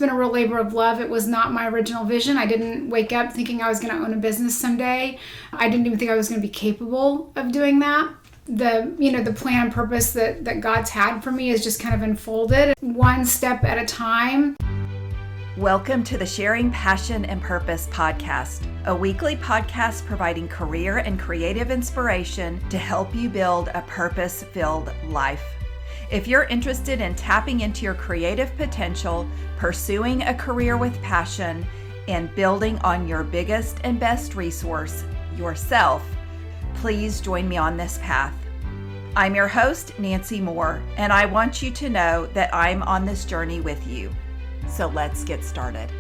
been a real labor of love. It was not my original vision. I didn't wake up thinking I was going to own a business someday. I didn't even think I was going to be capable of doing that. The plan and purpose that God's had for me is just kind of unfolded one step at a time. Welcome to the Sharing Passion and Purpose podcast, a weekly podcast providing career and creative inspiration to help you build a purpose-filled life. If you're interested in tapping into your creative potential, pursuing a career with passion, and building on your biggest and best resource, yourself, please join me on this path. I'm your host, Nancy Moore, and I want you to know that I'm on this journey with you. So let's get started.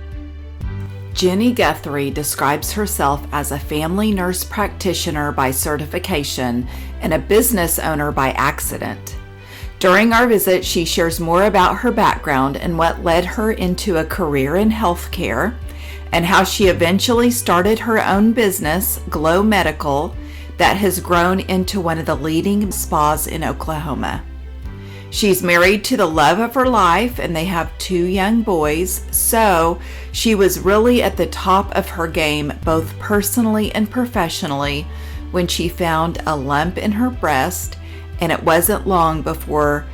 Jenny Guthrie describes herself as a family nurse practitioner by certification and a business owner by accident. During our visit, she shares more about her background and what led her into a career in healthcare, and how she eventually started her own business, Glow Medical, that has grown into one of the leading spas in Oklahoma. She's married to the love of her life, and they have 2 young boys, so she was really at the top of her game, both personally and professionally, when she found a lump in her breast, and it wasn't long before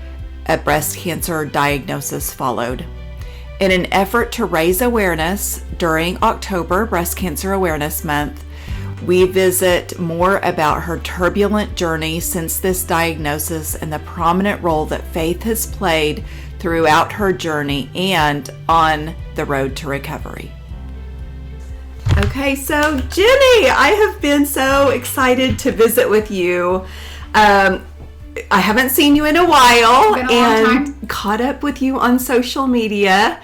a breast cancer diagnosis followed. In an effort to raise awareness during October, Breast Cancer Awareness Month, we visit more about her turbulent journey since this diagnosis and the prominent role that faith has played throughout her journey and on the road to recovery. Okay, so Jenny, I have been so excited to visit with you. I haven't seen you in a while and caught up with you on social media,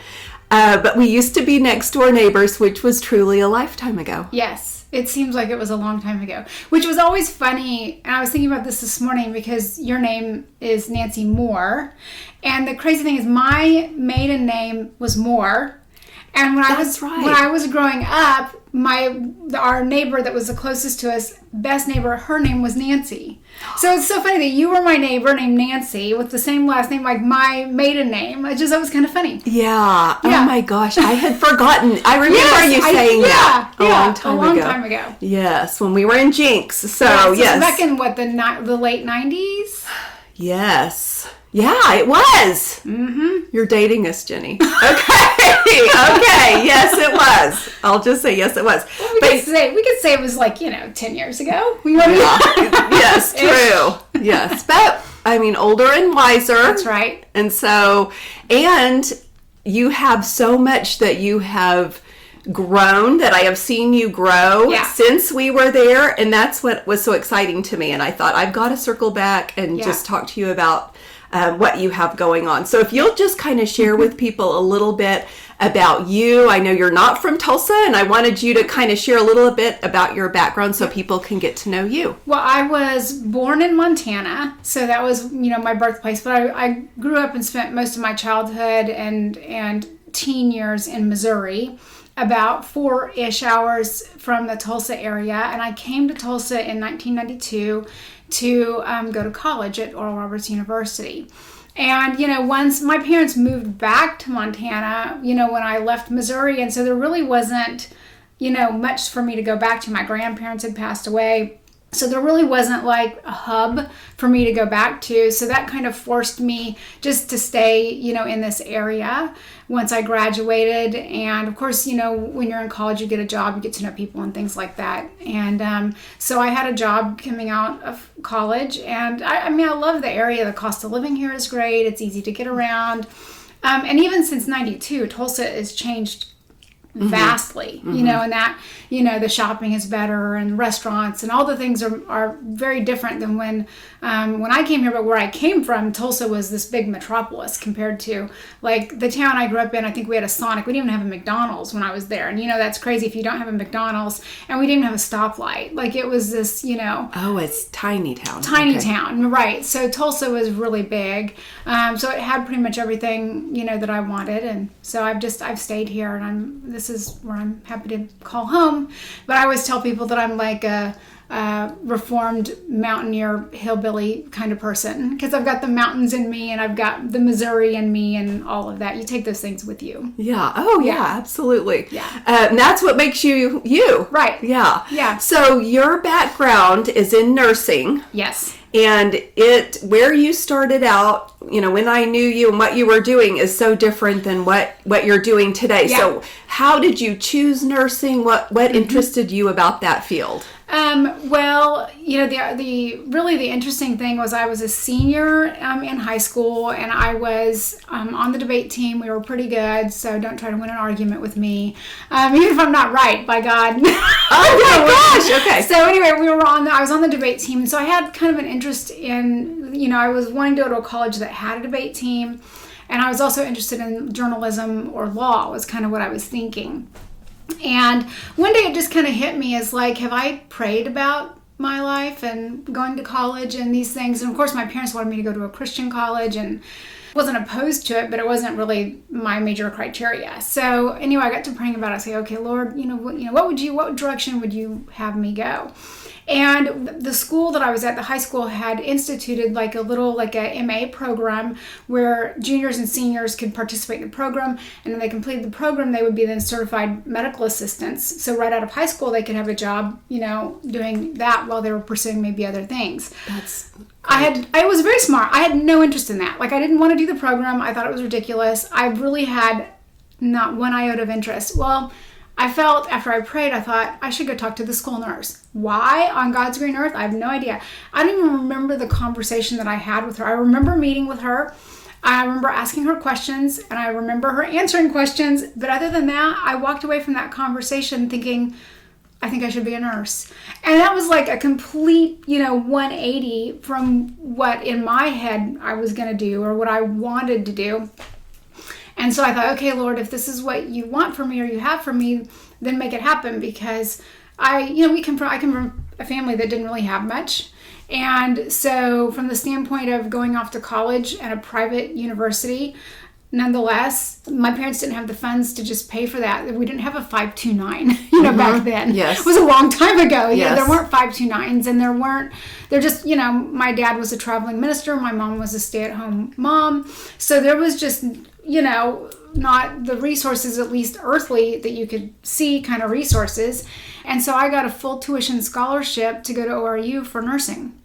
but we used to be next door neighbors, which was truly a lifetime ago. Yes, it seems like it was a long time ago, which was always funny. And I was thinking about this morning because your name is Nancy Moore. And the crazy thing is my maiden name was Moore. And when I was growing up, our neighbor that was the closest to us, best neighbor, her name was Nancy. So it's so funny that you were my neighbor named Nancy with the same last name, like my maiden name. That was kind of funny. Yeah. Oh my gosh, I had forgotten. I remember you saying that a long time ago. Yes, when we were in Jinx. So yes. Back in the late 90s? Yes. Yeah, it was. Mm-hmm. You're dating us, Jenny. Okay. Yes, it was. I'll just say yes, it was. Well, we could say it was 10 years ago. Yes, true. Yes, but I mean, older and wiser. That's right. And so, and you have so much that you have grown, that I have seen you grow since we were there, and that's what was so exciting to me. And I thought I've got to circle back and just talk to you about what you have going on. So if you'll just kind of share with people a little bit about you. I know you're not from Tulsa, and I wanted you to kind of share a little bit about your background so people can get to know you. Well, I was born in Montana, so that was, my birthplace, but I grew up and spent most of my childhood and teen years in Missouri, about 4-ish hours from the Tulsa area, and I came to Tulsa in 1992 to go to college at Oral Roberts University. And, once my parents moved back to Montana, when I left Missouri, and so there really wasn't, much for me to go back to. My grandparents had passed away. So there really wasn't like a hub for me to go back to. So that kind of forced me just to stay, in this area once I graduated. And of course, when you're in college, you get a job, you get to know people and things like that. And so I had a job coming out of college. And I love the area. The cost of living here is great. It's easy to get around. And even since 92, Tulsa has changed vastly, and that, the shopping is better and restaurants and all the things are very different than when I came here. But where I came from, Tulsa was this big metropolis compared to like the town I grew up in. I think we had a Sonic. We didn't even have a McDonald's when I was there. And that's crazy if you don't have a McDonald's. And we didn't have a stoplight. Like it was this, Oh, it's tiny town. Town, right. So Tulsa was really big. So it had pretty much everything, that I wanted. And so I've stayed here, and this this is where I'm happy to call home. But I always tell people that I'm like a reformed mountaineer hillbilly kind of person, because I've got the mountains in me and I've got the Missouri in me and all of that. You take those things with you. Yeah. Oh, yeah, absolutely. Yeah. And that's what makes you you. Right. Yeah. Yeah. So your background is in nursing. Yes. And where you started out, when I knew you and what you were doing is so different than what you're doing today. Yeah. So how did you choose nursing? What interested you about that field? Well, the interesting thing was I was a senior in high school, and I was on the debate team. We were pretty good, so don't try to win an argument with me, even if I'm not right, by God. Oh my gosh, okay. So anyway, I was on the debate team, and so I had kind of an interest in, I was wanting to go to a college that had a debate team, and I was also interested in journalism or law was kind of what I was thinking. And one day it just kind of hit me as like, have I prayed about my life and going to college and these things? And of course my parents wanted me to go to a Christian college, and wasn't opposed to it, but it wasn't really my major criteria. So anyway, I got to praying about it. I say, okay, Lord, what direction would you have me go? And the school that I was at, the high school, had instituted like a MA program where juniors and seniors could participate in the program, and when they completed the program, they would be then certified medical assistants. So right out of high school, they could have a job, doing that while they were pursuing maybe other things. That's I was very smart. I had no interest in that. Like, I didn't want to do the program. I thought it was ridiculous. I really had not one iota of interest. Well, I felt after I prayed, I thought I should go talk to the school nurse. Why on God's green earth? I have no idea. I don't even remember the conversation that I had with her. I remember meeting with her. I remember asking her questions, and I remember her answering questions. But other than that, I walked away from that conversation thinking, I think I should be a nurse. And that was like a complete, 180 from what in my head I was going to do or what I wanted to do. And so I thought, okay, Lord, if this is what you want for me or you have for me, then make it happen, because I come from a family that didn't really have much. And so from the standpoint of going off to college at a private university, nonetheless, my parents didn't have the funds to just pay for that. We didn't have a 529, back then. Yes. It was a long time ago. Yes. There weren't 529s, and they're just, my dad was a traveling minister. My mom was a stay-at-home mom. So there was just, not the resources, at least earthly, that you could see kind of resources. And so I got a full tuition scholarship to go to ORU for nursing.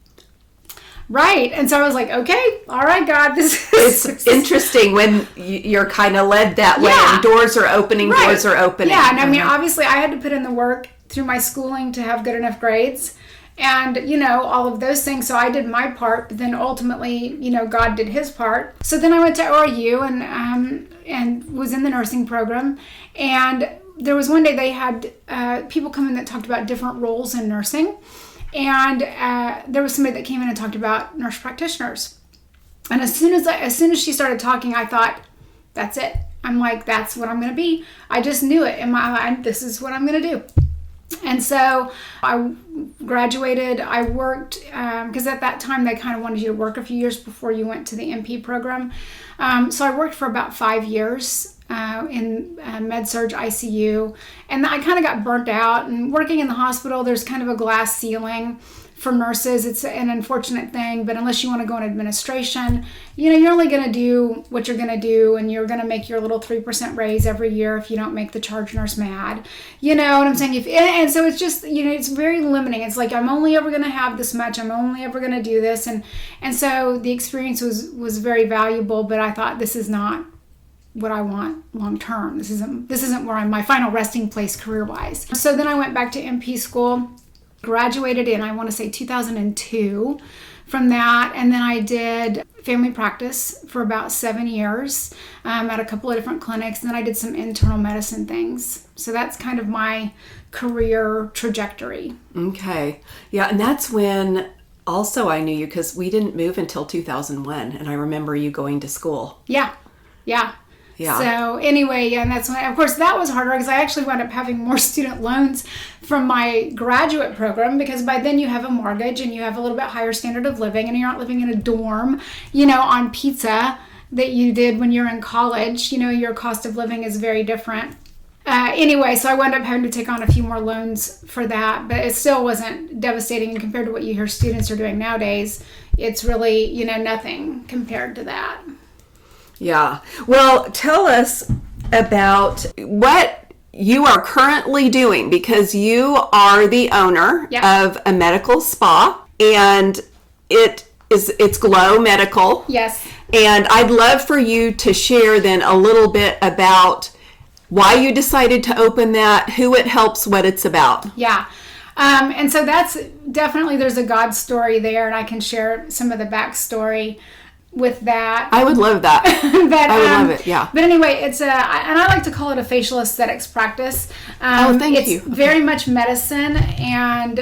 Right. And so I was like, okay, all right, God, it's interesting when you're kind of led that way, and doors are opening. Yeah. And I mean, obviously I had to put in the work through my schooling to have good enough grades and, all of those things. So I did my part, but then ultimately, God did his part. So then I went to ORU and was in the nursing program. And there was one day they had people come in that talked about different roles in nursing. And there was somebody that came in and talked about nurse practitioners. And as soon as she started talking, I thought, that's it. I'm like, that's what I'm going to be. I just knew it in my mind. This is what I'm going to do. And so I graduated. I worked, because at that time they kind of wanted you to work a few years before you went to the MP program. So I worked for about 5 years in med-surg ICU, and I kind of got burnt out. And working in the hospital, there's kind of a glass ceiling for nurses. It's an unfortunate thing, but unless you want to go in administration, you're only going to do what you're going to do, and you're going to make your little 3% raise every year if you don't make the charge nurse mad. You know what I'm saying? And so it's just, it's very limiting. It's like, I'm only ever going to have this much. I'm only ever going to do this. And so the experience was very valuable, but I thought, this is not what I want long term. This isn't where I'm my final resting place career-wise. So then I went back to MP school, graduated in, I want to say 2002 from that. And then I did family practice for about 7 years at a couple of different clinics. And then I did some internal medicine things. So that's kind of my career trajectory. Okay. Yeah. And that's when also I knew you, because we didn't move until 2001. And I remember you going to school. Yeah. So anyway, and that's when, of course, that was harder because I actually wound up having more student loans from my graduate program, because by then you have a mortgage and you have a little bit higher standard of living, and you're not living in a dorm, on pizza that you did when you're in college. Your cost of living is very different. Anyway, so I wound up having to take on a few more loans for that, but it still wasn't devastating. And compared to what you hear students are doing nowadays, it's really, nothing compared to that. Yeah. Well, tell us about what you are currently doing, because you are the owner of a medical spa, and it's Glow Medical. Yes. And I'd love for you to share then a little bit about why you decided to open that, who it helps, what it's about. Yeah. And so that's definitely, there's a God story there, and I can share some of the backstory with that. I would love that. I would love it, yeah. But anyway, and I like to call it a facial aesthetics practice. Thank you. It's very much medicine, and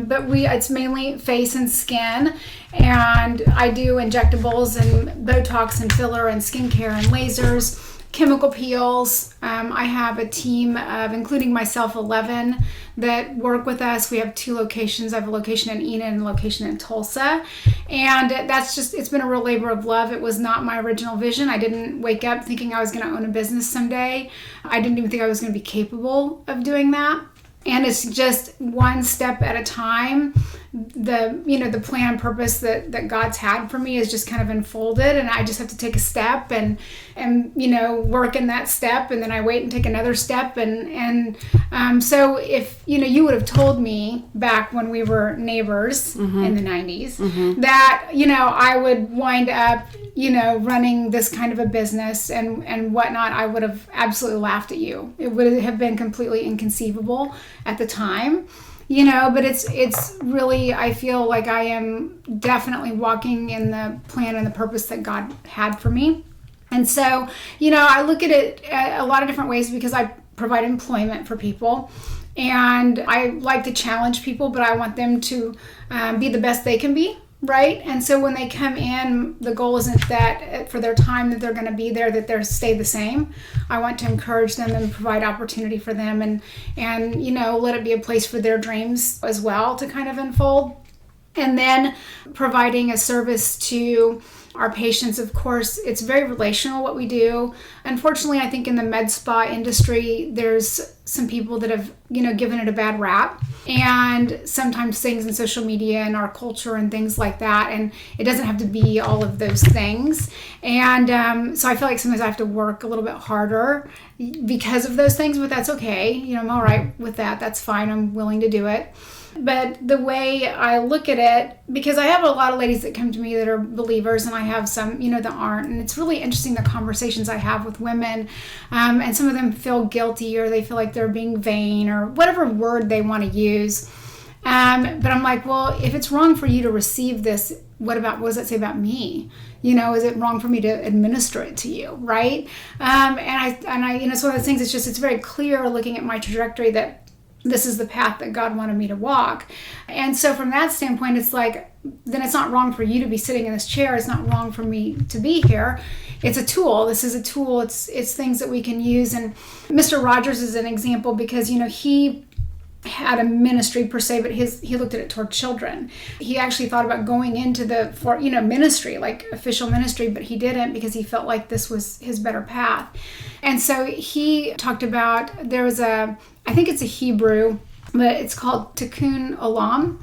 but it's mainly face and skin, and I do injectables and Botox and filler and skincare and lasers, chemical peels. I have a team of, including myself, 11 that work with us. We have 2 locations. I have a location in Enid and a location in Tulsa. And it's been a real labor of love. It was not my original vision. I didn't wake up thinking I was going to own a business someday. I didn't even think I was going to be capable of doing that. And it's just one step at a time. The plan and purpose that God's had for me is just kind of unfolded, and I just have to take a step and work in that step, and then I wait and take another step, and so if you would have told me back when we were neighbors in the 90s that I would wind up running this kind of a business and whatnot, I would have absolutely laughed at you. It would have been completely inconceivable at the time. But it's really, I feel like I am definitely walking in the plan and the purpose that God had for me. And so, I look at it a lot of different ways, because I provide employment for people, and I like to challenge people, but I want them to be the best they can be. Right? And so when they come in, the goal isn't that for their time that they're going to be there, that they're stay the same. I want to encourage them and provide opportunity for them, and let it be a place for their dreams as well to kind of unfold. And then providing a service to our patients. Of course, it's very relational what we do. Unfortunately, I think in the med spa industry, there's some people that have, given it a bad rap, and sometimes things in social media and our culture and things like that. And it doesn't have to be all of those things. And so I feel like sometimes I have to work a little bit harder because of those things, but that's okay. I'm all right with that. That's fine. I'm willing to do it. But the way I look at it, because I have a lot of ladies that come to me that are believers, and I have some, that aren't. And it's really interesting, the conversations I have with women. And some of them feel guilty, or they feel like they're being vain, or whatever word they want to use. But I'm like, well, if it's wrong for you to receive this, what does that say about me? Is it wrong for me to administer it to you, right? And I it's one of those things. It's very clear looking at my trajectory that this is the path that God wanted me to walk. And so from that standpoint, it's like, then it's not wrong for you to be sitting in this chair. It's not wrong for me to be here. It's a tool. This is a tool. It's things that we can use. And Mr. Rogers is an example, because, he had a ministry per se, but he looked at it toward children. He actually thought about going into ministry, like official ministry, but he didn't, because he felt like this was his better path. And so he talked about, I think it's a Hebrew, but it's called tikkun olam,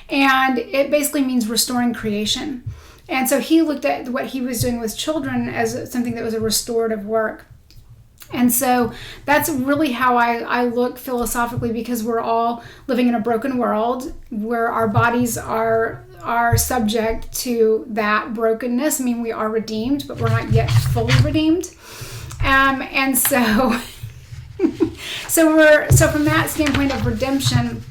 and it basically means restoring creation. And so he looked at what he was doing with children as something that was a restorative work. And so that's really how I look philosophically, because we're all living in a broken world where our bodies are subject to that brokenness. I mean, we are redeemed, but we're not yet fully redeemed. And so so from that standpoint of redemption,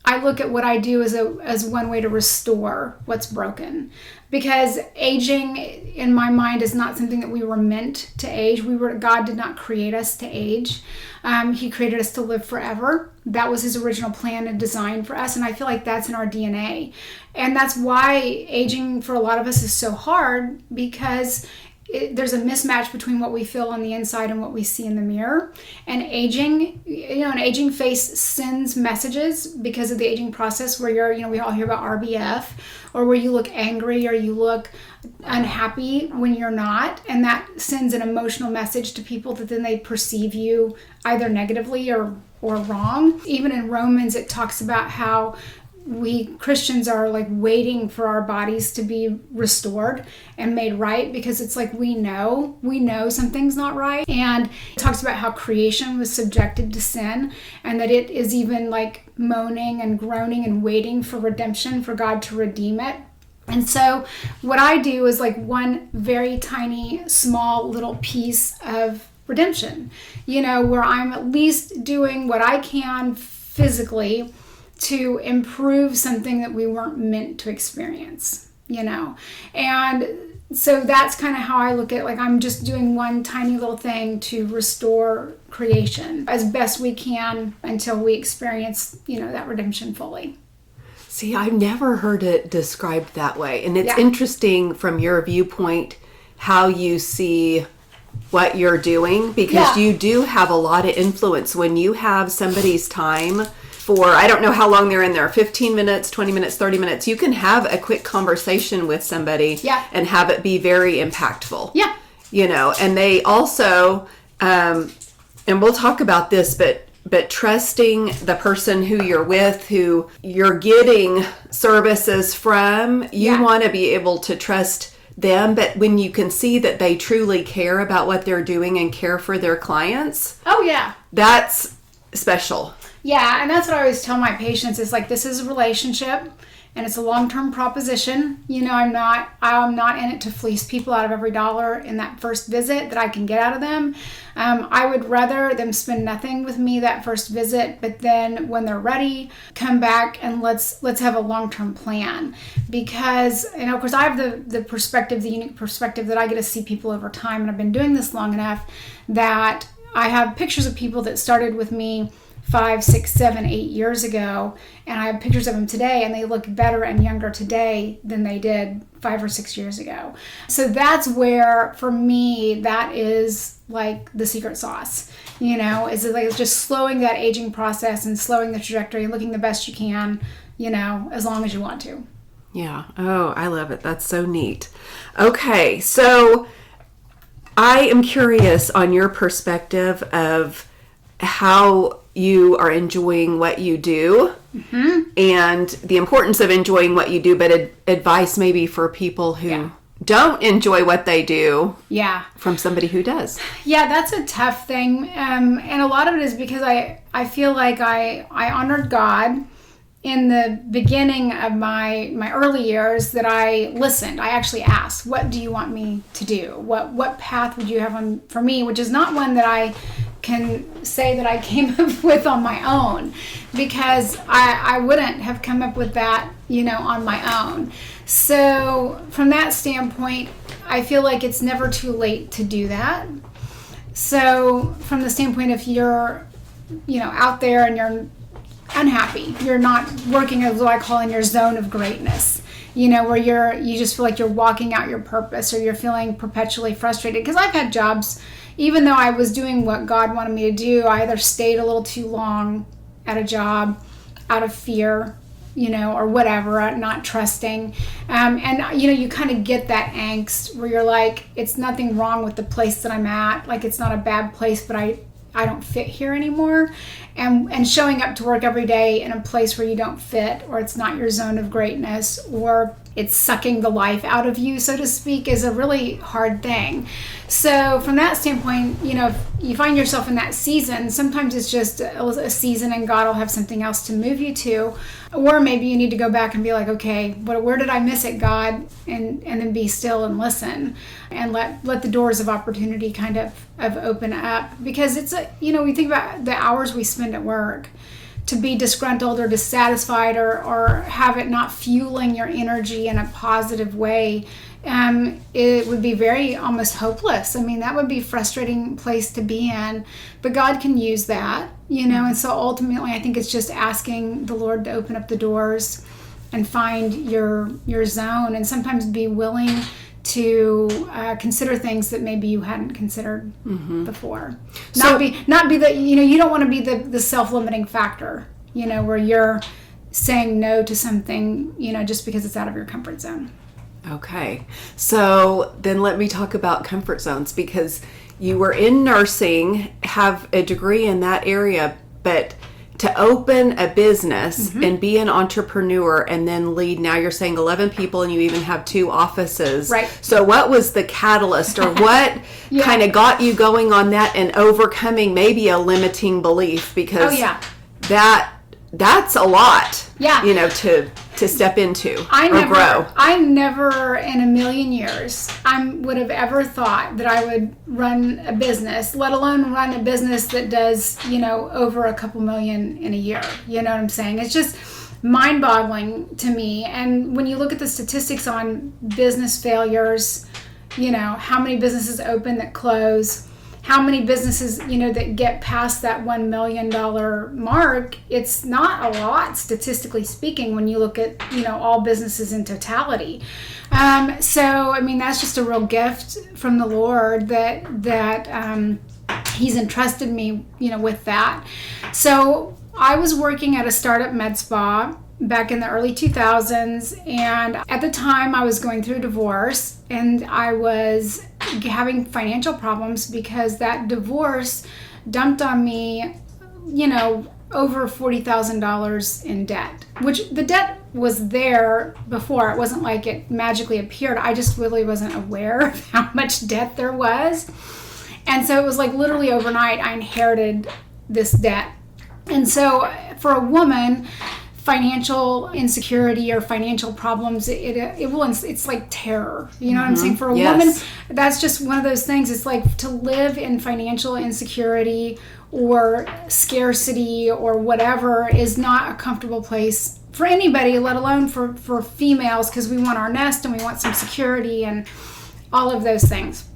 I look at what I do as one way to restore what's broken, because aging in my mind is not something that we were meant to age. God did not create us to age. He created us to live forever. That was his original plan and design for us. And I feel like that's in our DNA. And that's why aging for a lot of us is so hard, because there's a mismatch between what we feel on the inside and what we see in the mirror. And aging, an aging face sends messages because of the aging process where we all hear about RBF, or where you look angry or you look unhappy when you're not. And that sends an emotional message to people that then they perceive you either negatively or wrong. Even in Romans, it talks about how we Christians are like waiting for our bodies to be restored and made right, because it's like we know something's not right. And it talks about how creation was subjected to sin, and that it is even like moaning and groaning and waiting for redemption, for God to redeem it. And so what I do is like one very tiny, small little piece of redemption, where I'm at least doing what I can physically to improve something that we weren't meant to experience, And so that's kind of how I look at, like, I'm just doing one tiny little thing to restore creation as best we can until we experience, that redemption fully. See, I've never heard it described that way. And it's interesting from your viewpoint how you see what you're doing, because you do have a lot of influence when you have somebody's time for, I don't know how long they're in there, 15 minutes, 20 minutes, 30 minutes. You can have a quick conversation with somebody and have it be very impactful. Yeah. And they also, and we'll talk about this, but trusting the person who you're with, who you're getting services from, you want to be able to trust them. But when you can see that they truly care about what they're doing and care for their clients, that's special. Yeah, and that's what I always tell my patients is like, this is a relationship and it's a long-term proposition. I'm not in it to fleece people out of every dollar in that first visit that I can get out of them. I would rather them spend nothing with me that first visit, but then when they're ready, come back and let's have a long-term plan. Because, and of course, I have the unique perspective that I get to see people over time, and I've been doing this long enough that I have pictures of people that started with me 5, 6, 7, 8 years ago, and I have pictures of them today, and they look better and younger today than they did 5 or 6 years ago. So that's where, for me, that is like the secret sauce, is like just slowing that aging process and slowing the trajectory and looking the best you can, as long as you want to. Yeah. Oh, I love it. That's so neat. Okay. So I am curious on your perspective of how you are enjoying what you do, and the importance of enjoying what you do, but advice maybe for people who don't enjoy what they do from somebody who does. Yeah, that's a tough thing. And a lot of it is because I feel like I honored God in the beginning of my early years, that I listened. I actually asked, what do you want me to do? What path would you have for me? Which is not one that I can say that I came up with on my own, because I wouldn't have come up with that, on my own. So from that standpoint, I feel like it's never too late to do that. So from the standpoint, if you're, out there and you're unhappy, you're not working as what I call in your zone of greatness, where you just feel like you're walking out your purpose, or you're feeling perpetually frustrated. Because I've had jobs, even though I was doing what God wanted me to do, I either stayed a little too long at a job out of fear, or whatever, not trusting. And you kind of get that angst where you're like, it's nothing wrong with the place that I'm at. Like, it's not a bad place, but I don't fit here anymore. And showing up to work every day in a place where you don't fit, or it's not your zone of greatness, or it's sucking the life out of you, so to speak, is a really hard thing. So from that standpoint, if you find yourself in that season, sometimes it's just a season and God will have something else to move you to. Or maybe you need to go back and be like, okay, where did I miss it, God? And then be still and listen, and let the doors of opportunity kind of open up. Because it's we think about the hours we spend at work. To be disgruntled or dissatisfied or have it not fueling your energy in a positive way, it would be very almost hopeless. I mean, that would be a frustrating place to be in, but God can use that, and so ultimately I think it's just asking the Lord to open up the doors and find your zone, and sometimes be willing to consider things that maybe you hadn't considered before. Not be the, you don't want to be the self-limiting factor, where you're saying no to something, just because it's out of your comfort zone. Okay. So then let me talk about comfort zones, because you were in nursing, have a degree in that area, but to open a business and be an entrepreneur and then lead, now you're saying 11 people and you even have 2 offices. Right. So what was the catalyst, or what kind of got you going on that and overcoming maybe a limiting belief? Because that's a lot, to step into or grow. I never in a million years would have ever thought that I would run a business, let alone run a business that does, over a couple million in a year. You know what I'm saying? It's just mind-boggling to me. And when you look at the statistics on business failures, how many businesses open that close, how many businesses, that get past that $1 million mark, it's not a lot, statistically speaking, when you look at, all businesses in totality. So, that's just a real gift from the Lord that He's entrusted me, with that. So I was working at a startup med spa back in the early 2000s, and at the time I was going through a divorce, and I was having financial problems because that divorce dumped on me, over $40,000 in debt, which the debt was there before. It wasn't like it magically appeared. I just really wasn't aware of how much debt there was. And so it was like literally overnight I inherited this debt. And so for a woman, financial insecurity or financial problems, it's like terror. You know what I'm saying? For a woman, that's just one of those things. It's like to live in financial insecurity or scarcity or whatever is not a comfortable place for anybody, let alone for females, because we want our nest and we want some security and all of those things.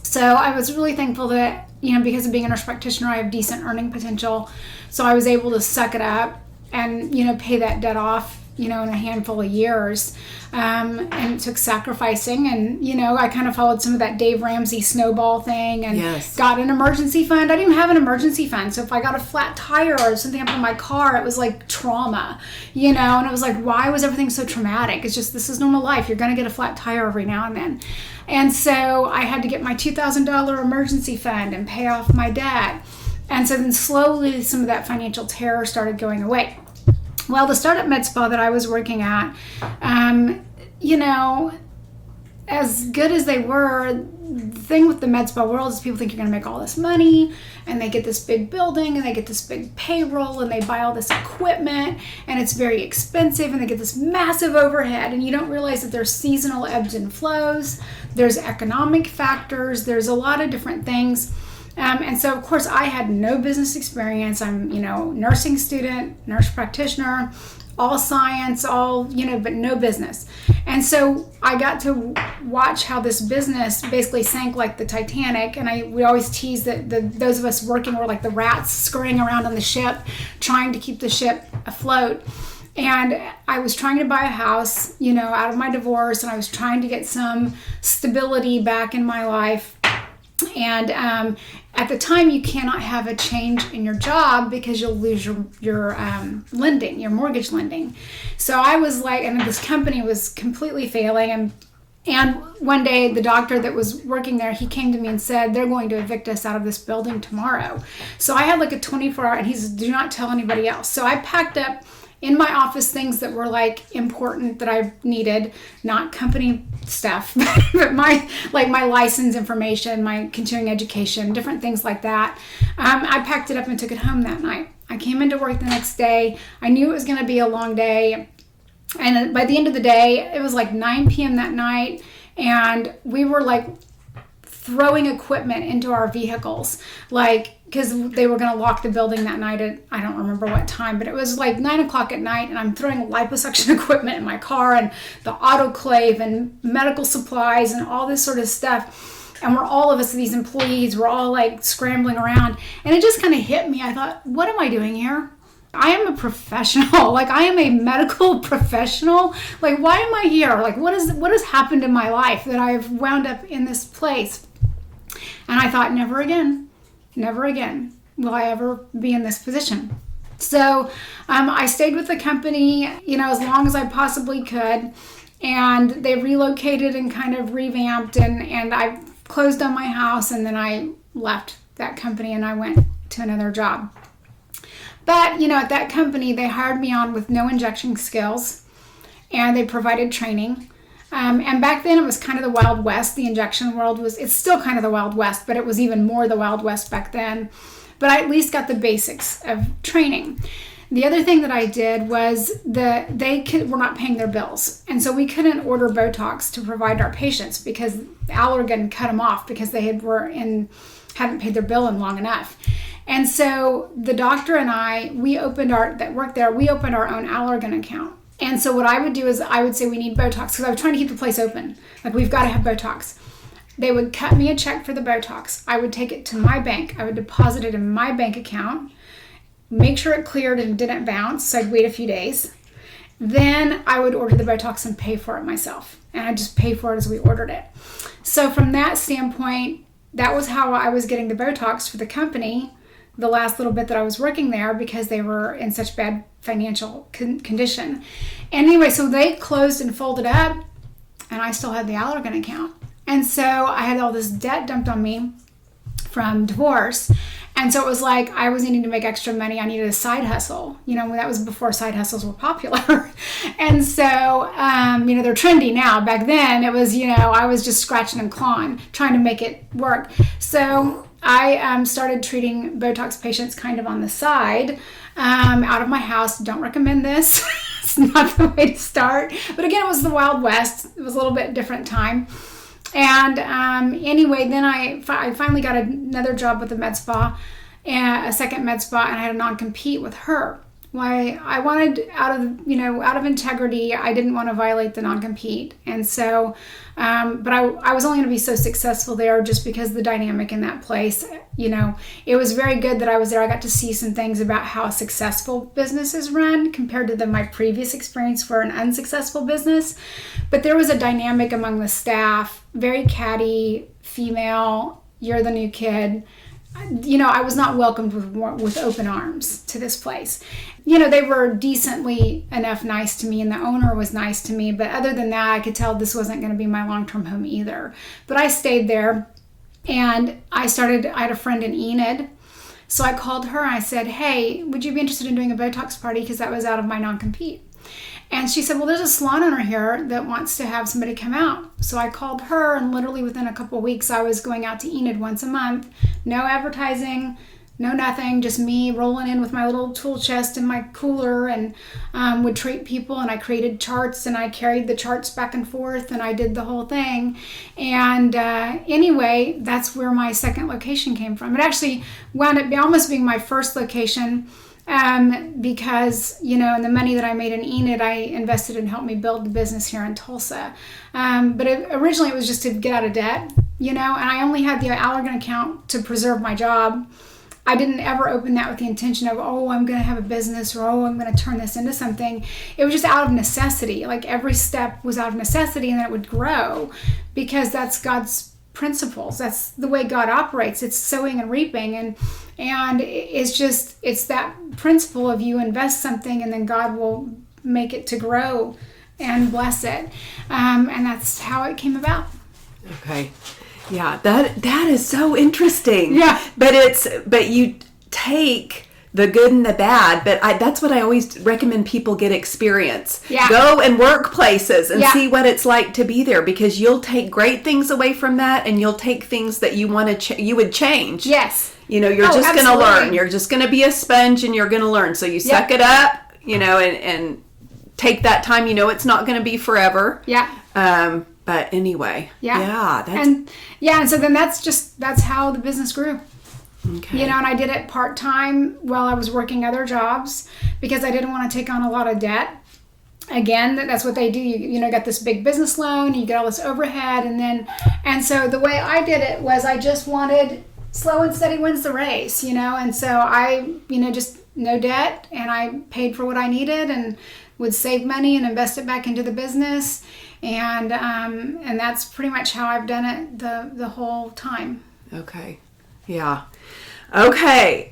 So I was really thankful that, because of being a nurse practitioner, I have decent earning potential. So I was able to suck it up and, pay that debt off, in a handful of years. And it took sacrificing. And, I kind of followed some of that Dave Ramsey snowball thing and got an emergency fund. I didn't even have an emergency fund. So if I got a flat tire or something up in my car, it was like trauma, and it was like, why was everything so traumatic? It's just, this is normal life. You're going to get a flat tire every now and then. And so I had to get my $2,000 emergency fund and pay off my debt. And so then slowly some of that financial terror started going away. Well, the startup med spa that I was working at, as good as they were, the thing with the med spa world is people think you're going to make all this money, and they get this big building and they get this big payroll and they buy all this equipment and it's very expensive and they get this massive overhead, and you don't realize that there's seasonal ebbs and flows, there's economic factors, there's a lot of different things. And so, of course, I had no business experience. I'm, nursing student, nurse practitioner, all science, but no business. And so I got to watch how this business basically sank like the Titanic. And we always tease that those of us working were like the rats scurrying around on the ship, trying to keep the ship afloat. And I was trying to buy a house, out of my divorce, and I was trying to get some stability back in my life. And at the time, you cannot have a change in your job because you'll lose your lending, your mortgage lending. So I was like, and this company was completely failing. And one day, the doctor that was working there, he came to me and said, they're going to evict us out of this building tomorrow. So I had like a 24-hour, and he said, do not tell anybody else. So I packed up in my office things that were like important that I needed, not company stuff, but my license information, my continuing education, different things like that. I packed it up and took it home that night. I came into work the next day. I knew it was going to be a long day. And by the end of the day, it was like 9 p.m. that night. And we were like throwing equipment into our vehicles, because they were going to lock the building that night at, I don't remember what time, but it was like 9 o'clock at night, and I'm throwing liposuction equipment in my car and the autoclave and medical supplies and all this sort of stuff. And all of us, these employees, were all like scrambling around. And it just kind of hit me. I thought, what am I doing here? I am a professional. Like, I am a medical professional. Like, why am I here? Like, what has happened in my life that I've wound up in this place? And I thought, never again will I ever be in this position. So I stayed with the company, as long as I possibly could. And they relocated and kind of revamped, and I closed on my house, and then I left that company and I went to another job. But, at that company, they hired me on with no injection skills, and they provided training. And back then it was kind of the Wild West. The injection world it's still kind of the Wild West, but it was even more the Wild West back then. But I at least got the basics of training. The other thing that I did was they were not paying their bills. And so we couldn't order Botox to provide our patients because Allergan cut them off because they hadn't paid their bill in long enough. And so the doctor and I, we opened our own Allergan account. And so what I would do is I would say we need Botox because I was trying to keep the place open. Like, we've got to have Botox. They would cut me a check for the Botox. I would take it to my bank. I would deposit it in my bank account, make sure it cleared and didn't bounce. So I'd wait a few days. Then I would order the Botox and pay for it myself. And I'd just pay for it as we ordered it. So from that standpoint, that was how I was getting the Botox for the company the last little bit that I was working there because they were in such bad financial condition. Anyway, so they closed and folded up, and I still had the Allergan account. And so I had all this debt dumped on me from divorce. And so it was like I was needing to make extra money. I needed a side hustle. That was before side hustles were popular. And so, they're trendy now. Back then, it was, I was just scratching and clawing, trying to make it work. So I started treating Botox patients kind of on the side out of my house. Don't recommend this. It's not the way to start. But again, it was the Wild West. It was a little bit different time. And anyway, then I finally got another job with a med spa, a second med spa, and I had a non-compete with her. Why I wanted out of integrity, I didn't want to violate the non-compete. And so, but I was only going to be so successful there just because the dynamic in that place, it was very good that I was there. I got to see some things about how a successful business is run compared to my previous experience for an unsuccessful business. But there was a dynamic among the staff, very catty, female, you're the new kid. I was not welcomed with open arms to this place. They were decently enough nice to me, and the owner was nice to me. But other than that, I could tell this wasn't going to be my long-term home either. But I stayed there, and I had a friend in Enid. So I called her and I said, hey, would you be interested in doing a Botox party? Because that was out of my non-compete. And she said, well, there's a salon owner here that wants to have somebody come out. So I called her, and literally within a couple of weeks, I was going out to Enid once a month. No advertising, no nothing, just me rolling in with my little tool chest and my cooler, and would treat people. And I created charts, and I carried the charts back and forth, and I did the whole thing. And anyway, that's where my second location came from. It actually wound up almost being my first location. Because, in the money that I made in Enid, I invested and helped me build the business here in Tulsa. But originally it was just to get out of debt, and I only had the Allergan account to preserve my job. I didn't ever open that with the intention of, I'm going to have a business, or, I'm going to turn this into something. It was just out of necessity. Like, every step was out of necessity, and then it would grow because that's God's principles. That's the way God operates. It's sowing and reaping, and it's that principle of you invest something and then God will make it to grow and bless it, and that's how it came about. Okay, yeah, that is so interesting. Yeah, but you take the good and the bad, but that's what I always recommend people get experience. Yeah. Go and work places and see what it's like to be there, because you'll take great things away from that, and you'll take things that you want to you would change. Yes. You're just going to learn. You're just going to be a sponge, and you're going to learn. So you suck it up, and take that time. It's not going to be forever. Yeah. But anyway. Yeah. And so then that's how the business grew. Okay. And I did it part-time while I was working other jobs because I didn't want to take on a lot of debt. Again, that's what they do. You got this big business loan, you get all this overhead, and so the way I did it was I just wanted slow and steady wins the race, and so I, just no debt, and I paid for what I needed and would save money and invest it back into the business. And that's pretty much how I've done it the whole time. Okay. Yeah. Okay.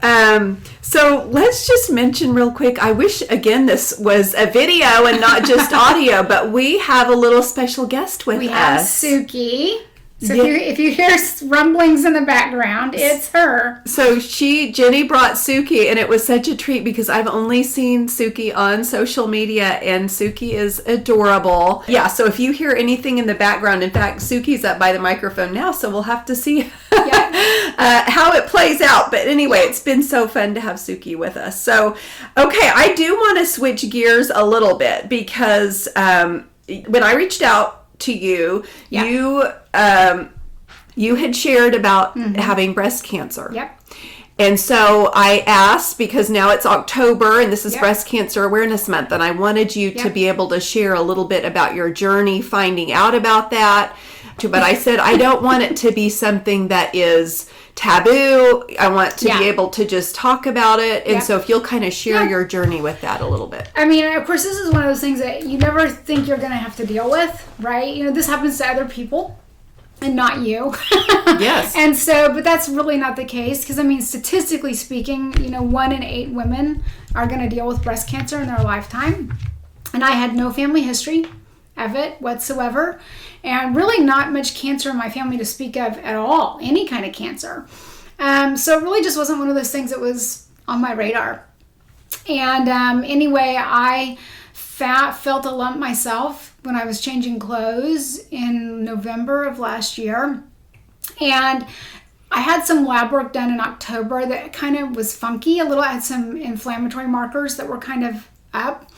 So let's just mention real quick, I wish, again, this was a video and not just audio, but we have a little special guest with us. We have Suki. So if you hear rumblings in the background, it's her. So Jenny brought Suki, and it was such a treat because I've only seen Suki on social media, and Suki is adorable. Yeah, so if you hear anything in the background, in fact, Suki's up by the microphone now, so we'll have to see how it plays out. But anyway, it's been so fun to have Suki with us. So, okay, I do want to switch gears a little bit because when I reached out to you, you had shared about having breast cancer. Yep. And so I asked, because now it's October and this is Breast Cancer Awareness Month, and I wanted you to be able to share a little bit about your journey finding out about that. But I said, I don't want it to be something that is taboo. I want to be able to just talk about it. And so if you'll kind of share your journey with that a little bit. I mean, of course, this is one of those things that you never think you're going to have to deal with, right? This happens to other people and not you. Yes. And so, but that's really not the case, because I mean, statistically speaking, 1 in 8 women are going to deal with breast cancer in their lifetime. And I had no family history of it whatsoever, and really not much cancer in my family to speak of at all, any kind of cancer. So it really just wasn't one of those things that was on my radar. And anyway, I felt a lump myself when I was changing clothes in November of last year. And I had some lab work done in October that kind of was funky a little. I had some inflammatory markers that were kind of up.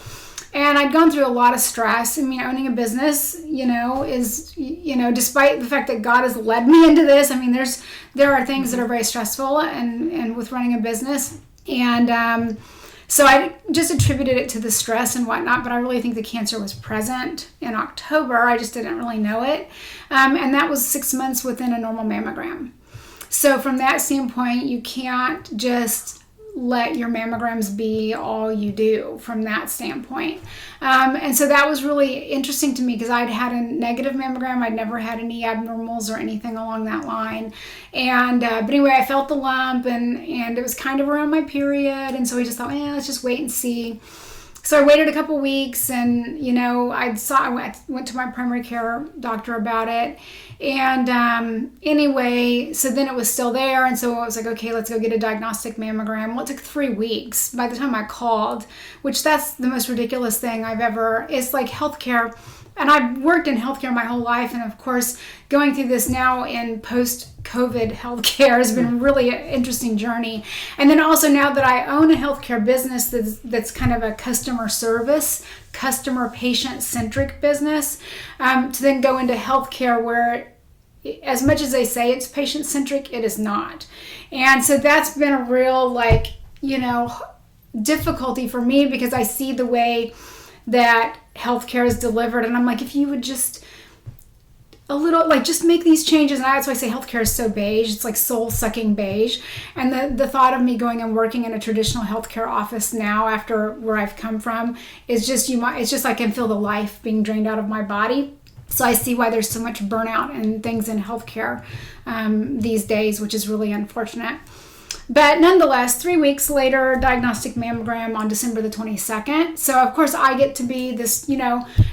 And I'd gone through a lot of stress. I mean, owning a business, is, despite the fact that God has led me into this, I mean, there are things that are very stressful and with running a business. And so I just attributed it to the stress and whatnot, but I really think the cancer was present in October. I just didn't really know it. And that was 6 months within a normal mammogram. So from that standpoint, you can't just let your mammograms be all you do from that standpoint. And so that was really interesting to me, because I'd had a negative mammogram. I'd never had any abnormals or anything along that line. And but anyway, I felt the lump, and it was kind of around my period. And so I just thought, let's just wait and see. So I waited a couple weeks, and I went to my primary care doctor about it. And anyway, so then it was still there, and so I was like, okay, let's go get a diagnostic mammogram. Well, it took 3 weeks by the time I called, which that's the most ridiculous thing I've ever. It's like healthcare, and I've worked in healthcare my whole life, and of course, going through this now in post-COVID healthcare has been really an interesting journey. And then also, now that I own a healthcare business that's kind of a customer service, customer patient-centric business, to then go into healthcare where, as much as they say it's patient-centric, it is not. And so that's been a real, difficulty for me, because I see the way that healthcare is delivered, and I'm like, if you would just a little, just make these changes. And that's why I say healthcare is so beige. It's like soul-sucking beige. And the thought of me going and working in a traditional healthcare office now, after where I've come from, is just, it's just I can feel the life being drained out of my body. So I see why there's so much burnout and things in healthcare these days, which is really unfortunate. But nonetheless, 3 weeks later, diagnostic mammogram on December the 22nd. So, of course, I get to be this,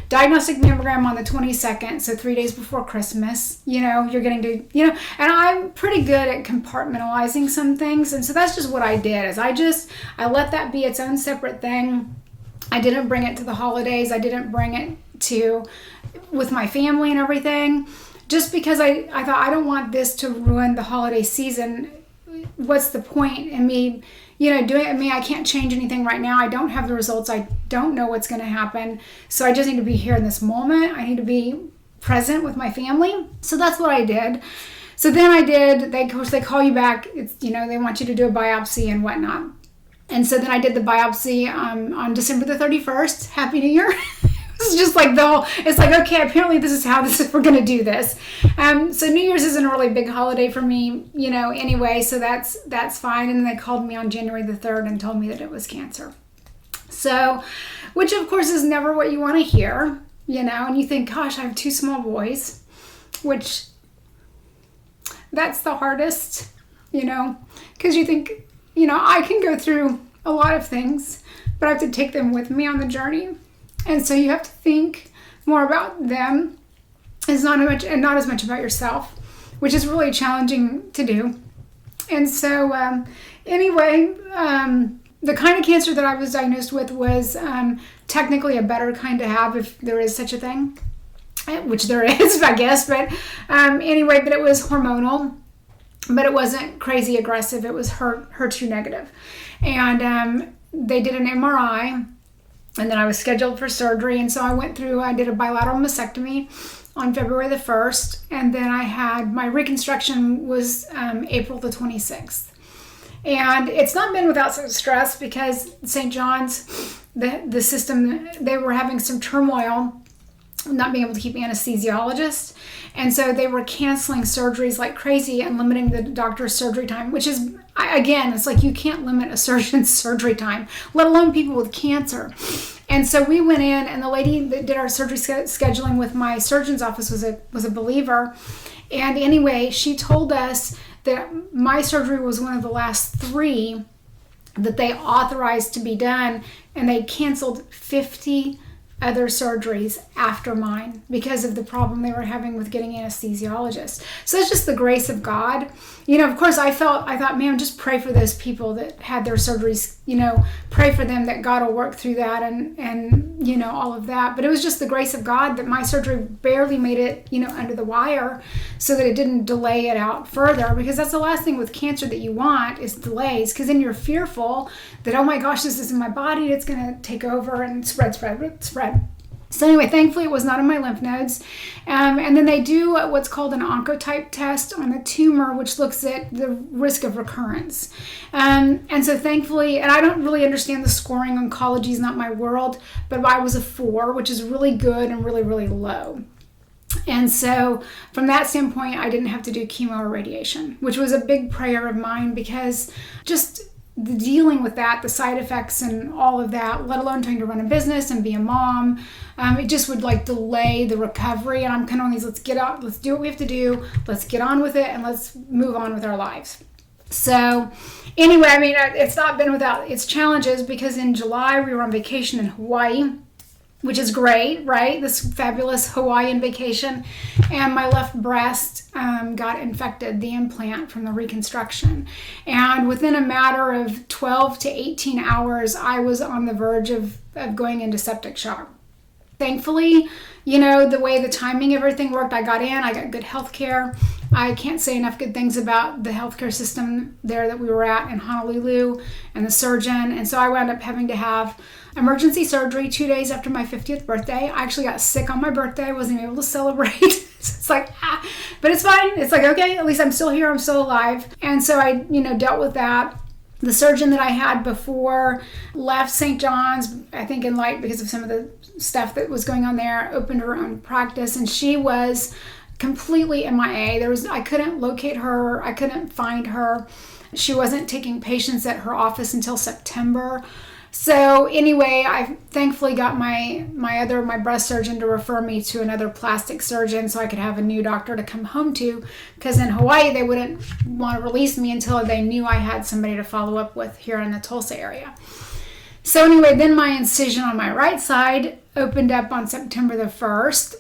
diagnostic mammogram on the 22nd. So 3 days before Christmas, you're getting to, and I'm pretty good at compartmentalizing some things. And so that's just what I did, is I let that be its own separate thing. I didn't bring it to the holidays. I didn't bring it with my family and everything, just because I thought, I don't want this to ruin the holiday season. What's the point in me, doing it? I mean, I can't change anything right now. I don't have the results. I don't know what's going to happen. So I just need to be here in this moment. I need to be present with my family. So that's what I did. So then I did, of course, they call you back. It's, they want you to do a biopsy and whatnot. And so then I did the biopsy on December the 31st. Happy New Year. It's just like it's like, okay, apparently this is how we're going to do this. So New Year's isn't a really big holiday for me, anyway, so that's fine. And then they called me on January the 3rd and told me that it was cancer. So, which of course is never what you want to hear, and you think, gosh, I have 2 small boys, which that's the hardest, because you think, I can go through a lot of things, but I have to take them with me on the journey. And so you have to think more about them not as much about yourself, which is really challenging to do. And so anyway, the kind of cancer that I was diagnosed with was technically a better kind to have, if there is such a thing, which there is, I guess. But anyway, but it was hormonal, but it wasn't crazy aggressive. It was HER2 negative. And they did an MRI, and then I was scheduled for surgery. And so I did a bilateral mastectomy on February the 1st. And then I had my reconstruction was April the 26th. And it's not been without some stress, because St. John's, the system, they were having some turmoil, not being able to keep anesthesiologists. And so they were canceling surgeries like crazy and limiting the doctor's surgery time, which is, again, it's like you can't limit a surgeon's surgery time, let alone people with cancer. And so we went in, and the lady that did our surgery scheduling with my surgeon's office was a believer. And anyway, she told us that my surgery was one of the last 3 that they authorized to be done, and they canceled 50 other surgeries after mine because of the problem they were having with getting anesthesiologists. So it's just the grace of God. Of course I thought, man, just pray for those people that had their surgeries, pray for them that God will work through that and all of that. But it was just the grace of God that my surgery barely made it, under the wire, so that it didn't delay it out further, because that's the last thing with cancer that you want is delays, because then you're fearful that, oh my gosh, this is in my body, it's going to take over and spread. So anyway, thankfully it was not in my lymph nodes. And then they do what's called an oncotype test on the tumor, which looks at the risk of recurrence. And so thankfully, and I don't really understand the scoring, oncology is not my world, but I was a 4, which is really good and really, really low. And so from that standpoint, I didn't have to do chemo or radiation, which was a big prayer of mine, because just the dealing with that, the side effects and all of that, let alone trying to run a business and be a mom, it just would delay the recovery. And I'm kind of on these, let's get out, let's do what we have to do, let's get on with it, and let's move on with our lives. So anyway, it's not been without its challenges, because in July we were on vacation in Hawaii, which is great, right? This fabulous Hawaiian vacation. And my left breast got infected, the implant from the reconstruction. And within a matter of 12 to 18 hours, I was on the verge of going into septic shock. Thankfully, the way the timing of everything worked, I got in, I got good health care. I can't say enough good things about the healthcare system there that we were at in Honolulu, and the surgeon. And so I wound up having to have emergency surgery 2 days after my 50th birthday. I actually got sick on my birthday. I wasn't able to celebrate. It's like, but it's fine. It's like, okay, at least I'm still here. I'm still alive. And so I, dealt with that. The surgeon that I had before left St. John's, I think in light because of some of the stuff that was going on there, opened her own practice, and she was completely MIA. I couldn't locate her. I couldn't find her. She wasn't taking patients at her office until September. So anyway, I thankfully got my breast surgeon to refer me to another plastic surgeon so I could have a new doctor to come home to, because in Hawaii they wouldn't want to release me until they knew I had somebody to follow up with here in the Tulsa area. So anyway, then my incision on my right side opened up on September the 1st.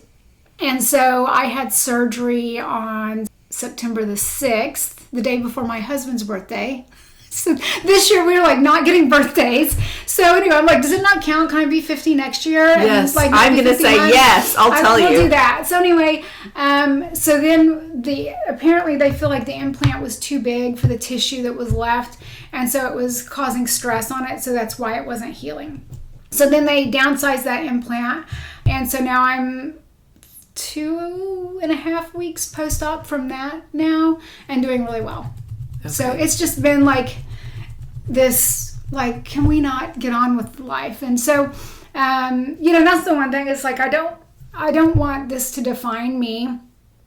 And so I had surgery on September the 6th, the day before my husband's birthday. So this year we were not getting birthdays. So anyway, I'm like, does it not count? Can I be 50 next year? Yes, I'm going to say yes. I'll tell you. We'll do that. So anyway, so then apparently they feel like the implant was too big for the tissue that was left. And so it was causing stress on it. So that's why it wasn't healing. So then they downsized that implant. And so now I'm 2.5 weeks post-op from that now and doing really well. Okay. So it's just been this, can we not get on with life? And so That's the one thing. It's like, I don't want this to define me,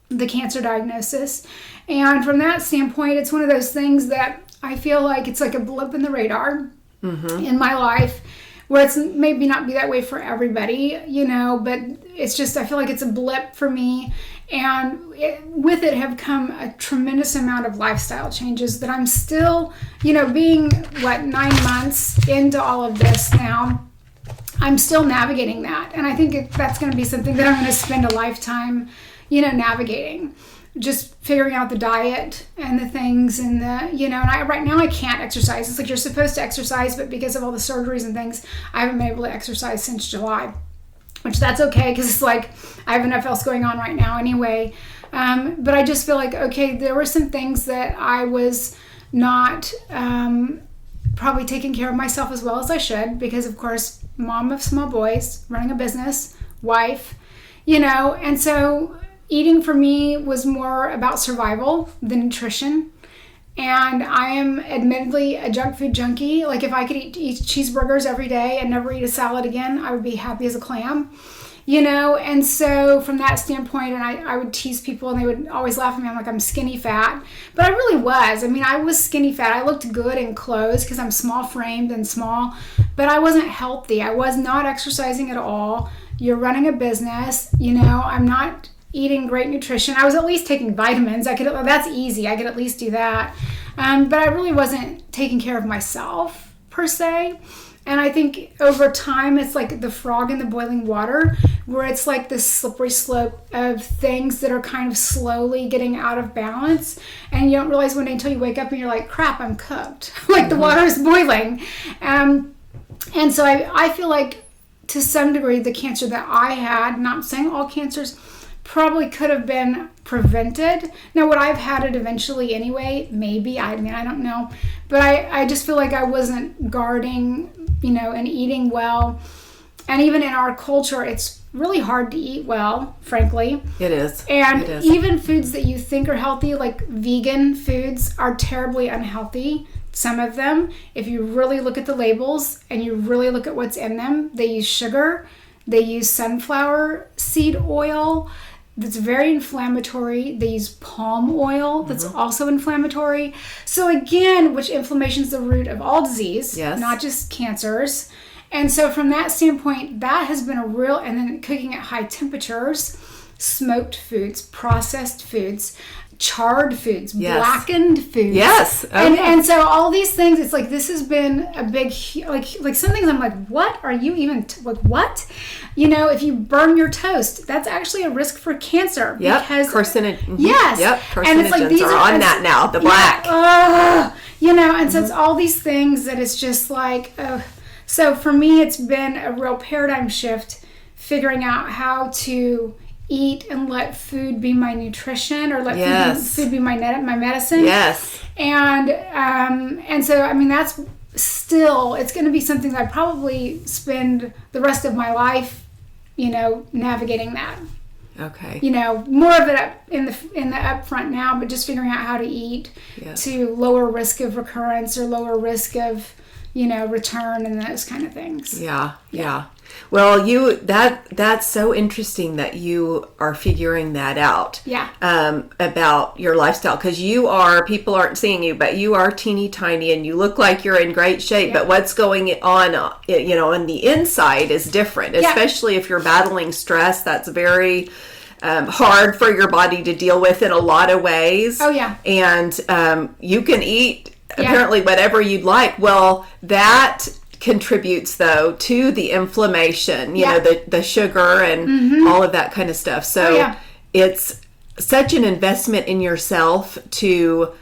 the cancer diagnosis. And from that standpoint, it's one of those things that I feel like it's like a blip in the radar in my life, where it's maybe not be that way for everybody, but it's just, I feel like it's a blip for me. And with it have come a tremendous amount of lifestyle changes that I'm still, being 9 months into all of this now, I'm still navigating that. And I think that's going to be something that I'm going to spend a lifetime, navigating. Just figuring out the diet and the things and right now I can't exercise. It's like you're supposed to exercise, but because of all the surgeries and things, I haven't been able to exercise since July, which that's okay, because it's like I have enough else going on right now anyway. But I just feel like, okay, there were some things that I was not probably taking care of myself as well as I should, because of course, mom of small boys, running a business, wife, and so eating for me was more about survival than nutrition. And I am admittedly a junk food junkie. Like if I could eat cheeseburgers every day and never eat a salad again, I would be happy as a clam, And so from that standpoint, and I would tease people and they would always laugh at me. I'm like, I'm skinny fat. But I really was. I mean, I was skinny fat. I looked good in clothes because I'm small framed and small, but I wasn't healthy. I was not exercising at all. You're running a business, I'm not eating great nutrition. I was at least taking vitamins. That's easy. I could at least do that. But I really wasn't taking care of myself per se. And I think over time, it's like the frog in the boiling water, where it's like this slippery slope of things that are kind of slowly getting out of balance. And you don't realize one day until you wake up and you're like, crap, I'm cooked. Like the water is boiling. And so I feel like to some degree, the cancer that I had, not saying all cancers, probably could have been prevented. Now, would I have had it eventually anyway? Maybe. I don't know. But I just feel like I wasn't guarding, and eating well. And even in our culture, it's really hard to eat well, frankly. It is. And even foods that you think are healthy, like vegan foods, are terribly unhealthy. Some of them, if you really look at the labels and you really look at what's in them, they use sugar, they use sunflower seed oil, that's very inflammatory. They use palm oil that's also inflammatory. So again, which inflammation is the root of all disease, not just cancers. And so from that standpoint, that has been and then cooking at high temperatures, smoked foods, processed foods, charred foods, blackened foods. Yes. Okay. And so all these things, it's like, this has been a big, like some things I'm like, what are you even, what? If you burn your toast, that's actually a risk for cancer. Yep. Because carcinogens. Yes. Yep. Carcinogens and it's like, these are on that now, the black. And so it's all these things that it's just like, so for me, it's been a real paradigm shift, figuring out how to eat and let food be my nutrition, or let food be my medicine. Yes. And so, I mean, that's still, it's going to be something that I probably spend the rest of my life, navigating that. Okay. More of it in the upfront now, but just figuring out how to eat to lower risk of recurrence or lower risk of, return and those kind of things. Yeah. Well, that's so interesting that you are figuring that out. Yeah. About your lifestyle, because people aren't seeing you, but you are teeny tiny and you look like you're in great shape. Yeah. But what's going on, on the inside is different, especially if you're battling stress. That's very hard for your body to deal with in a lot of ways. Oh, yeah. And you can eat apparently whatever you'd like. Well, that contributes though to the inflammation, the sugar and all of that kind of stuff. So it's such an investment in yourself to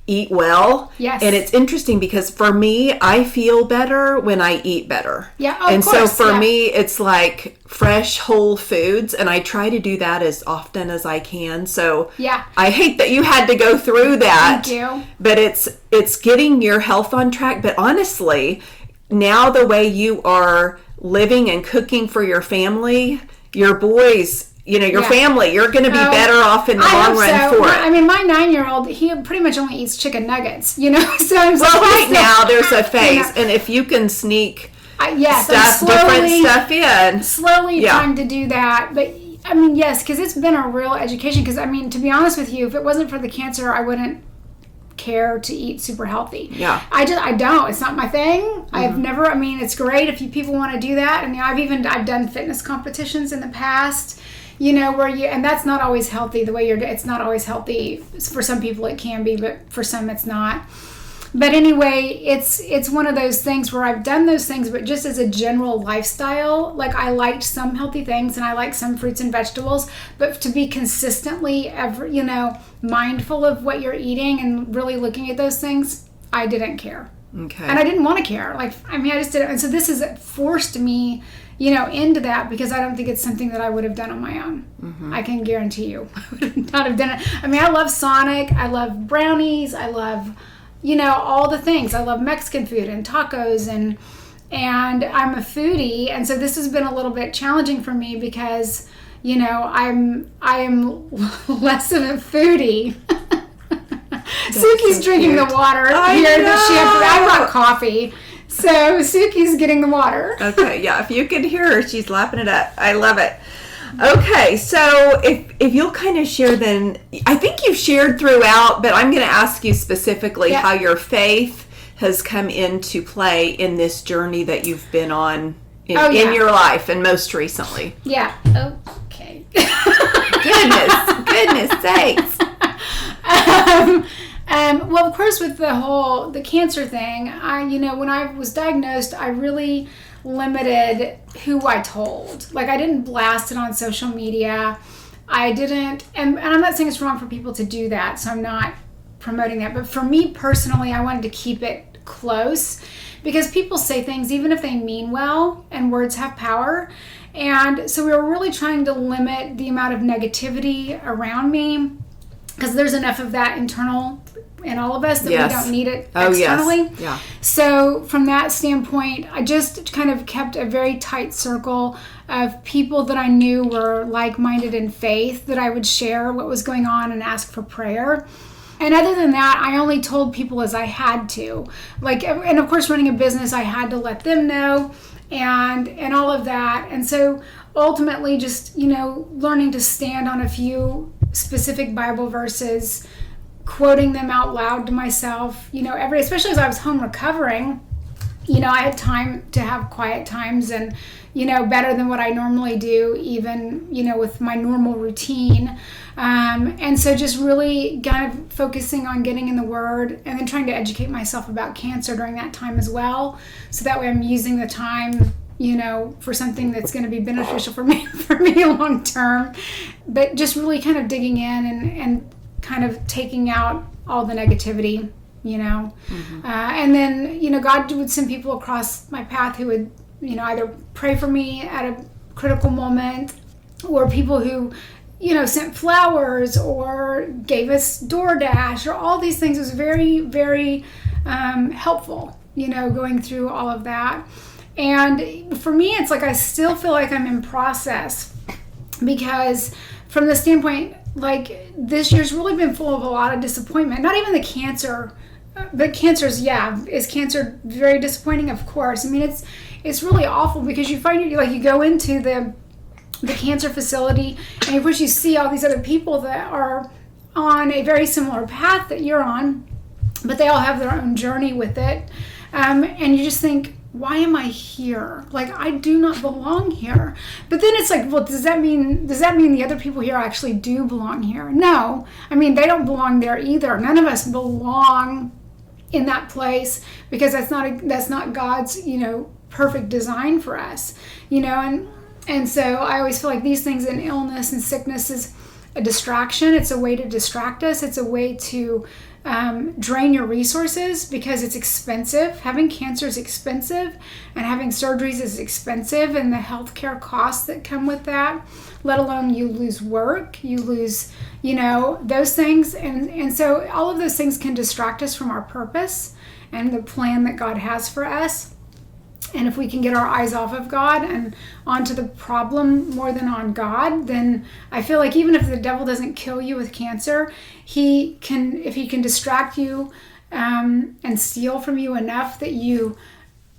eat well. Yes. And it's interesting because for me, I feel better when I eat better. Yeah. And so for me, it's like fresh, whole foods. And I try to do that as often as I can. So I hate that you had to go through that. Thank you. But it's getting your health on track. But honestly, now the way you are living and cooking for your family, your boys, your family, you're going to be better off in the long run for it. I mean, my 9-year-old, he pretty much only eats chicken nuggets, so I'm right now there's a phase, and if you can sneak Yes, different stuff in. Slowly trying to do that. But I mean, yes, because it's been a real education. Because I mean, to be honest with you, if it wasn't for the cancer, I wouldn't care to eat super healthy. Yeah. I don't. It's not my thing. I've never, I mean, it's great if people want to do that. I mean, I've done fitness competitions in the past, and that's not always healthy the way it's not always healthy. For some people it can be, but for some it's not. But anyway, it's one of those things where I've done those things, but just as a general lifestyle, like I liked some healthy things and I like some fruits and vegetables, but to be consistently mindful of what you're eating and really looking at those things, I didn't care. Okay. And I didn't want to care. I just didn't. And so this has forced me, into that, because I don't think it's something that I would have done on my own. Mm-hmm. I can guarantee you I would not have done it. I mean, I love Sonic. I love brownies. I love all the things. I love Mexican food and tacos and I'm a foodie. And so this has been a little bit challenging for me because, I am less of a foodie. Suki's drinking the water here. I brought coffee. So Suki's getting the water. Okay. Yeah. If you could hear her, she's lapping it up. I love it. Okay, so if you'll kind of share then, I think you've shared throughout, but I'm going to ask you specifically how your faith has come into play in this journey that you've been on in your life and most recently. Yeah. Okay. Goodness sakes. Well, of course, with the cancer thing, when I was diagnosed, I really limited who I told. I didn't blast it on social media. I didn't, and I'm not saying it's wrong for people to do that, so I'm not promoting that. But for me personally, I wanted to keep it close because people say things even if they mean well, and words have power. And so we were really trying to limit the amount of negativity around me because there's enough of that internal in all of us that we don't need it externally. Yes. Yeah. So from that standpoint, I just kind of kept a very tight circle of people that I knew were like-minded in faith, that I would share what was going on and ask for prayer. And other than that, I only told people as I had to. And of course, running a business, I had to let them know and all of that. And so ultimately just, learning to stand on a few specific Bible verses, quoting them out loud to myself, especially as I was home recovering, I had time to have quiet times and, better than what I normally do, even, with my normal routine. And so just really kind of focusing on getting in the Word and then trying to educate myself about cancer during that time as well. So that way I'm using the time, for something that's going to be beneficial for me long term. But just really kind of digging in and kind of taking out all the negativity, Mm-hmm. And then, God would send people across my path who would, either pray for me at a critical moment, or people who, sent flowers or gave us DoorDash or all these things. It was very, very helpful, going through all of that. And for me, it's I still feel like I'm in process because from the standpoint, this year's really been full of a lot of disappointment. Not even the cancer, but is cancer very disappointing? Of course. I mean, it's really awful because you find you go into the cancer facility and of course you see all these other people that are on a very similar path that you're on, but they all have their own journey with it. And you just think, why am I here? I do not belong here. But then it's well, does that mean the other people here actually do belong here? No. I mean, they don't belong there either. None of us belong in that place because that's not God's, perfect design for us, and so I always feel like these things in illness and sickness is a distraction. It's a way to distract us. It's a way to drain your resources because it's expensive. Having cancer is expensive, and having surgeries is expensive, and the healthcare costs that come with that, let alone you lose work, you lose, those things. And so all of those things can distract us from our purpose and the plan that God has for us. And if we can get our eyes off of God and onto the problem more than on God, then I feel like even if the devil doesn't kill you with cancer, if he can distract you and steal from you enough that you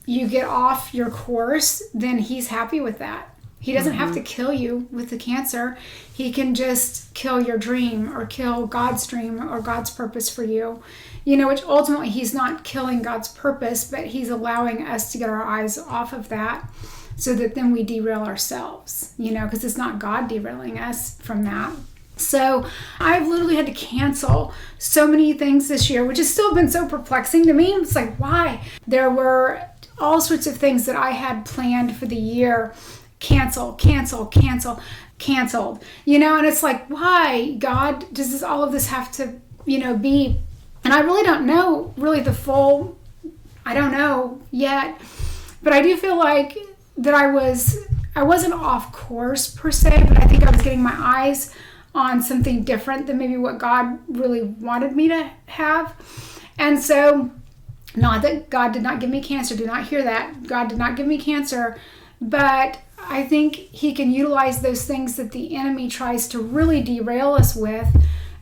you get off your course, then he's happy with that. He doesn't have to kill you with the cancer. He can just kill your dream or kill God's dream or God's purpose for you. Which ultimately he's not killing God's purpose, but he's allowing us to get our eyes off of that so that then we derail ourselves, because it's not God derailing us from that. So I've literally had to cancel so many things this year, which has still been so perplexing to me. It's like, why? There were all sorts of things that I had planned for the year. Canceled. And it's like, why, God, does all of this have to, be? And I really don't know I don't know yet, but I do feel like that I wasn't off course per se, but I think I was getting my eyes on something different than maybe what God really wanted me to have. And so, not that God did not give me cancer, do not hear that. God did not give me cancer, but I think he can utilize those things that the enemy tries to really derail us with.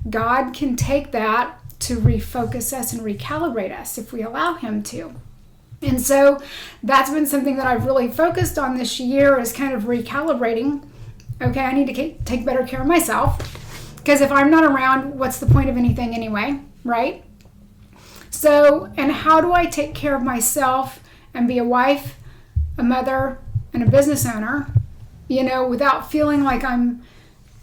God can take that to refocus us and recalibrate us if we allow him to. And so that's been something that I've really focused on this year, is kind of recalibrating. Okay, I need to take better care of myself, because if I'm not around, what's the point of anything anyway, right? So, and how do I take care of myself and be a wife, a mother, and a business owner, without feeling like I'm,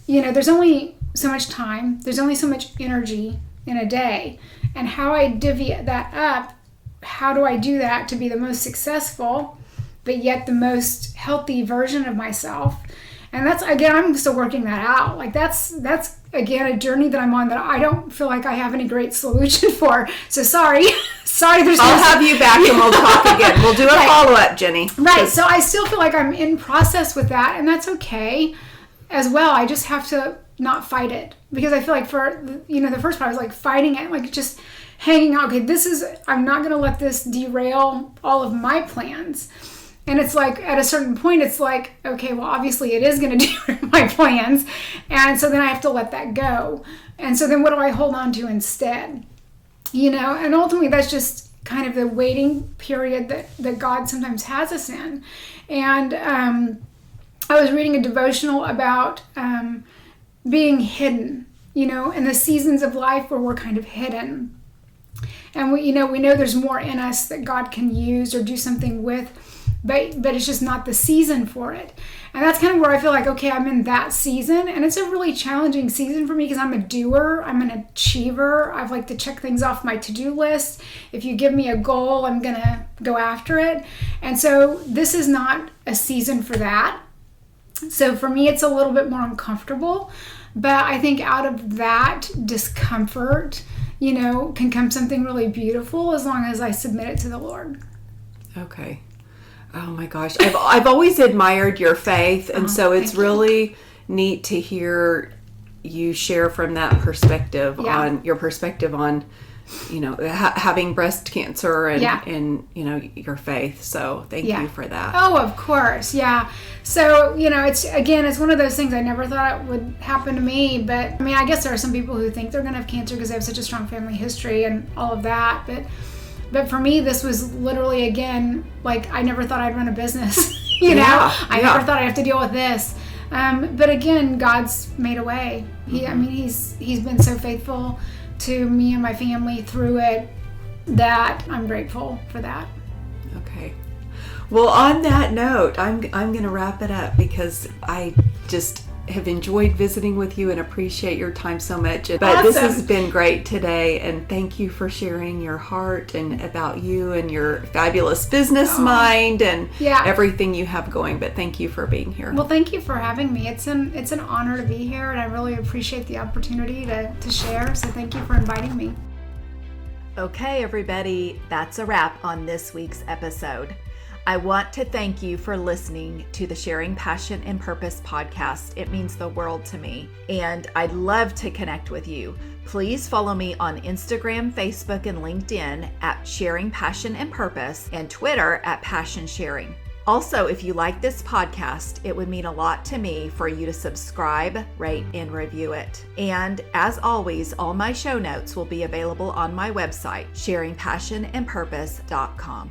there's only so much time, there's only so much energy in a day, and how I divvy that up, how do I do that to be the most successful, but yet the most healthy version of myself? And that's, again, I'm still working that out. Like that's again, a journey that I'm on that I don't feel like I have any great solution for. So sorry, I'll have you back and we'll talk again. We'll do a follow-up, Jenny. Right. So I still feel like I'm in process with that, and that's okay as well. I just have to not fight it, because I feel like for, the first part I was like fighting it, like just hanging out. Okay, I'm not going to let this derail all of my plans. And it's like, at a certain point, it's like, okay, well, obviously it is going to derail my plans. And so then I have to let that go. And so then what do I hold on to instead? And ultimately that's just kind of the waiting period that God sometimes has us in. And I was reading a devotional about being hidden, in the seasons of life where we're kind of hidden. And we know there's more in us that God can use or do something with, but it's just not the season for it. And that's kind of where I feel like, okay, I'm in that season, and it's a really challenging season for me because I'm a doer, I'm an achiever. I like to check things off my to-do list. If you give me a goal, I'm gonna go after it. And so this is not a season for that. So for me, it's a little bit more uncomfortable, but I think out of that discomfort, can come something really beautiful as long as I submit it to the Lord. Okay. Oh my gosh. I've always admired your faith, and so it's really neat to hear you share from that perspective, on your perspective on, having breast cancer and your faith. So thank you for that. Oh, of course. Yeah. So, it's one of those things I never thought it would happen to me, but I guess there are some people who think they're going to have cancer because they have such a strong family history and all of that. But for me, this was literally, again, like I never thought I'd run a business, I never thought I'd have to deal with this. But again, God's made a way. He's been so faithful to me and my family through it that I'm grateful for that. Okay. Well, on that note, I'm going to wrap it up because I just have enjoyed visiting with you and appreciate your time so much. But awesome. This has been great today, and thank you for sharing your heart and about you and your fabulous business mind and everything you have going. But thank you for being here. Well, thank you for having me. It's an honor to be here, and I really appreciate the opportunity to share. So thank you for inviting me. Okay, everybody, that's a wrap on this week's episode. I want to thank you for listening to the Sharing Passion and Purpose podcast. It means the world to me, and I'd love to connect with you. Please follow me on Instagram, Facebook, and LinkedIn at Sharing Passion and Purpose, and Twitter at Passion Sharing. Also, if you like this podcast, it would mean a lot to me for you to subscribe, rate, and review it. And as always, all my show notes will be available on my website, sharingpassionandpurpose.com.